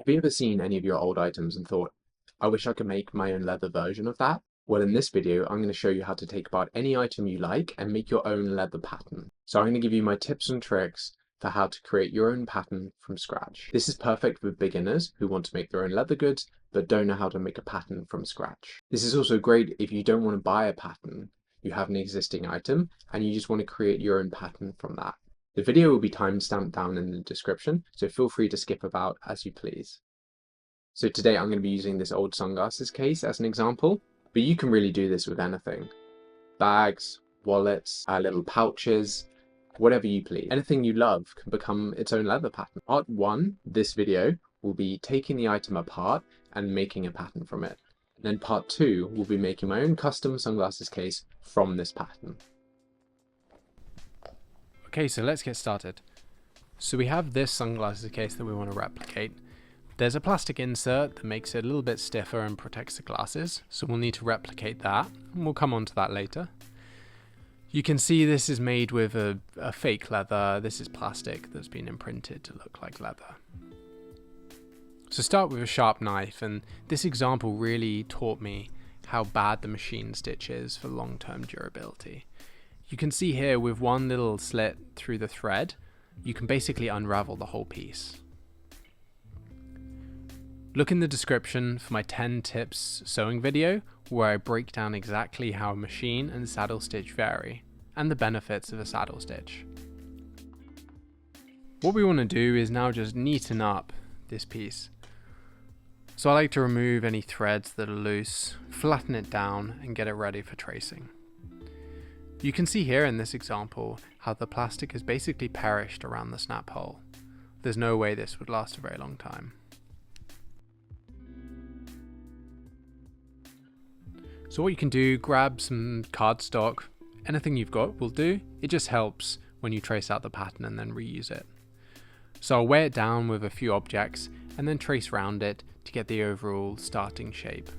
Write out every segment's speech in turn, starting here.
Have you ever seen any of your old items and thought, I wish I could make my own leather version of that? Well, in this video, I'm going to show you how to take apart any item you like and make your own leather pattern. So I'm going to give you my tips and tricks for how to create your own pattern from scratch. This is perfect for beginners who want to make their own leather goods but don't know how to make a pattern from scratch. This is also great if you don't want to buy a pattern, you have an existing item and you just want to create your own pattern from that. The video will be timestamped down in the description, so feel free to skip about as you please. So today I'm going to be using this old sunglasses case as an example, but you can really do this with anything. Bags, wallets, little pouches, whatever you please. Anything you love can become its own leather pattern. Part 1, this video, will be taking the item apart and making a pattern from it. And then part 2 will be making my own custom sunglasses case from this pattern. Okay, so let's get started. So we have this sunglasses case that we want to replicate. There's a plastic insert that makes it a little bit stiffer and protects the glasses, so we'll need to replicate that, and we'll come on to that later. You can see this is made with a fake leather. This is plastic that's been imprinted to look like leather. So start with a sharp knife, and this example really taught me how bad the machine stitch is for long-term durability. You can see here with one little slit through the thread, you can basically unravel the whole piece. Look in the description for my 10 tips sewing video, where I break down exactly how machine and saddle stitch vary, and the benefits of a saddle stitch. What we want to do is now just neaten up this piece. So I like to remove any threads that are loose, flatten it down, and get it ready for tracing. You can see here in this example how the plastic has basically perished around the snap hole. There's no way this would last a very long time. So what you can do, grab some cardstock, anything you've got will do. It just helps when you trace out the pattern and then reuse it. So I'll weigh it down with a few objects and then trace around it to get the overall starting shape.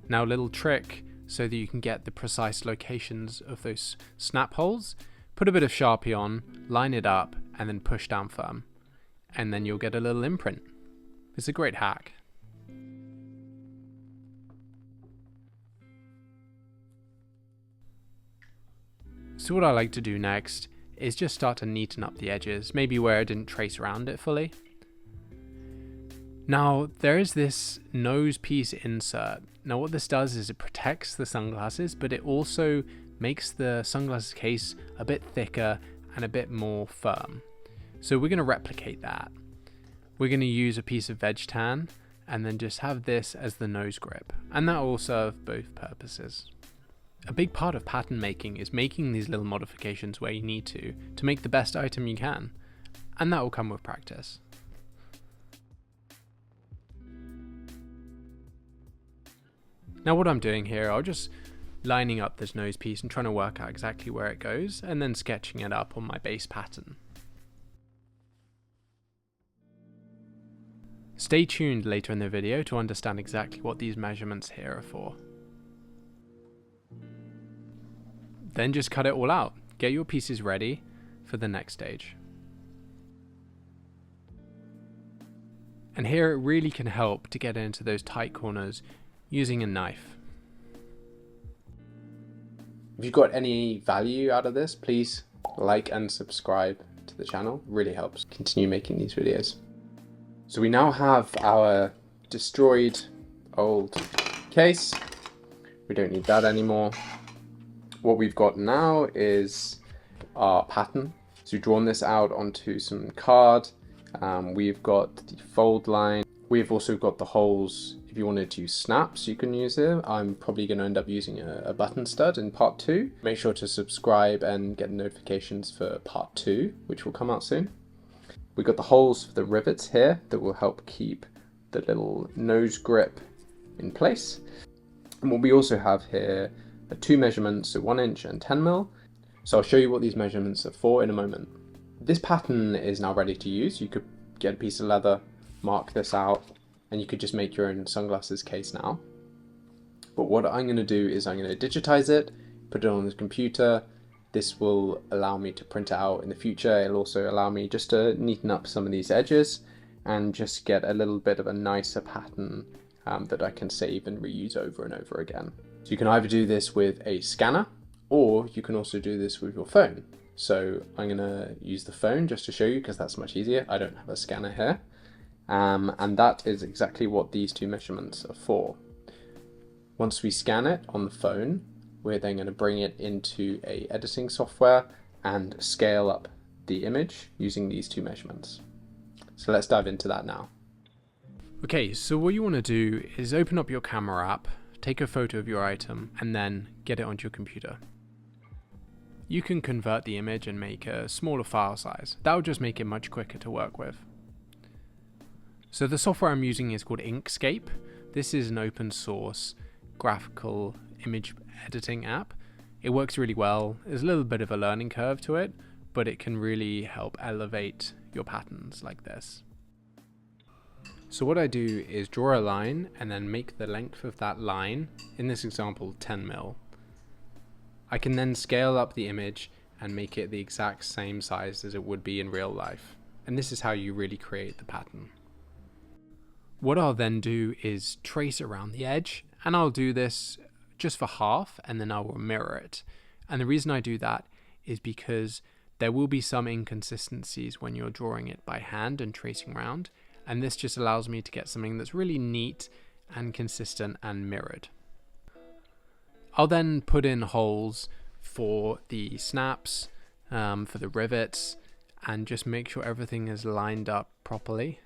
Now a little trick so that you can get the precise locations of those snap holes, put a bit of Sharpie on, line it up and then push down firm. And then you'll get a little imprint. It's a great hack. So what I like to do next is just start to neaten up the edges, maybe where I didn't trace around it fully. Now there is this nose piece insert. Now what this does is it protects the sunglasses, but it also makes the sunglasses case a bit thicker and a bit more firm. So we're going to replicate that. We're going to use a piece of veg tan and then just have this as the nose grip, and that will serve both purposes. A big part of pattern making is making these little modifications where you need to make the best item you can, and that will come with practice. Now what I'm doing here, I'll just lining up this nose piece and trying to work out exactly where it goes, and then sketching it up on my base pattern. Stay tuned later in the video to understand exactly what these measurements here are for. Then just cut it all out. Get your pieces ready for the next stage. And here it really can help to get into those tight corners using a knife. If you got any value out of this, please like and subscribe to the channel. It really helps continue making these videos. So we now have our destroyed old case. We don't need that anymore. What we've got now is our pattern. So we've drawn this out onto some card. We've got the fold line. We've also got the holes. If you wanted to use snaps, you can use it. I'm probably going to end up using a button stud in part 2. Make sure to subscribe and get notifications for part 2, which will come out soon. We've got the holes for the rivets here that will help keep the little nose grip in place. And what we also have here are 2 measurements, so 1 inch and 10 mil. So I'll show you what these measurements are for in a moment. This pattern is now ready to use. You could get a piece of leather, mark this out, and you could just make your own sunglasses case now. But what I'm going to do is I'm going to digitize it, put it on the computer. This will allow me to print it out in the future. It'll also allow me just to neaten up some of these edges and just get a little bit of a nicer pattern that I can save and reuse over and over again. So you can either do this with a scanner, or you can also do this with your phone. So I'm going to use the phone just to show you, because that's much easier. I don't have a scanner here. And that is exactly what these two measurements are for. Once we scan it on the phone, we're then going to bring it into a editing software and scale up the image using these two measurements. So let's dive into that now. Okay, so what you want to do is open up your camera app, take a photo of your item, and then get it onto your computer. You can convert the image and make a smaller file size. That will just make it much quicker to work with. So the software I'm using is called Inkscape. This is an open source graphical image editing app. It works really well. There's a little bit of a learning curve to it, but it can really help elevate your patterns like this. So what I do is draw a line and then make the length of that line, in this example 10 mil. I can then scale up the image and make it the exact same size as it would be in real life. And this is how you really create the pattern. What I'll then do is trace around the edge, and I'll do this just for half, and then I will mirror it. And the reason I do that is because there will be some inconsistencies when you're drawing it by hand and tracing around, and this just allows me to get something that's really neat and consistent and mirrored. I'll then put in holes for the snaps, for the rivets, and just make sure everything is lined up properly.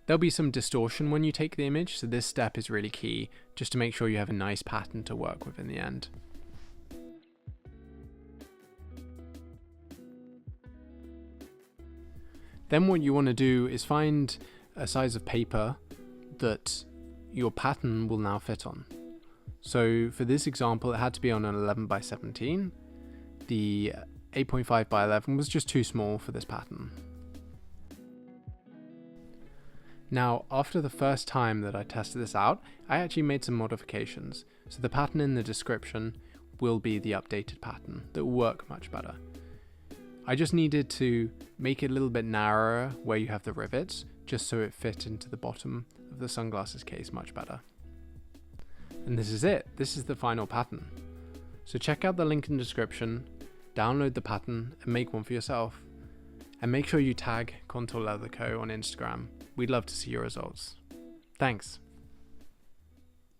There'll be some distortion when you take the image, so this step is really key, just to make sure you have a nice pattern to work with in the end. Then what you want to do is find a size of paper that your pattern will now fit on. So for this example, it had to be on an 11 by 17. The 8.5 by 11 was just too small for this pattern. Now, after the first time that I tested this out, I actually made some modifications. So the pattern in the description will be the updated pattern that will work much better. I just needed to make it a little bit narrower where you have the rivets, just so it fit into the bottom of the sunglasses case much better. And this is it. This is the final pattern. So check out the link in the description, download the pattern and make one for yourself. And make sure you tag Contour Leather Co on Instagram. We'd love to see your results. Thanks.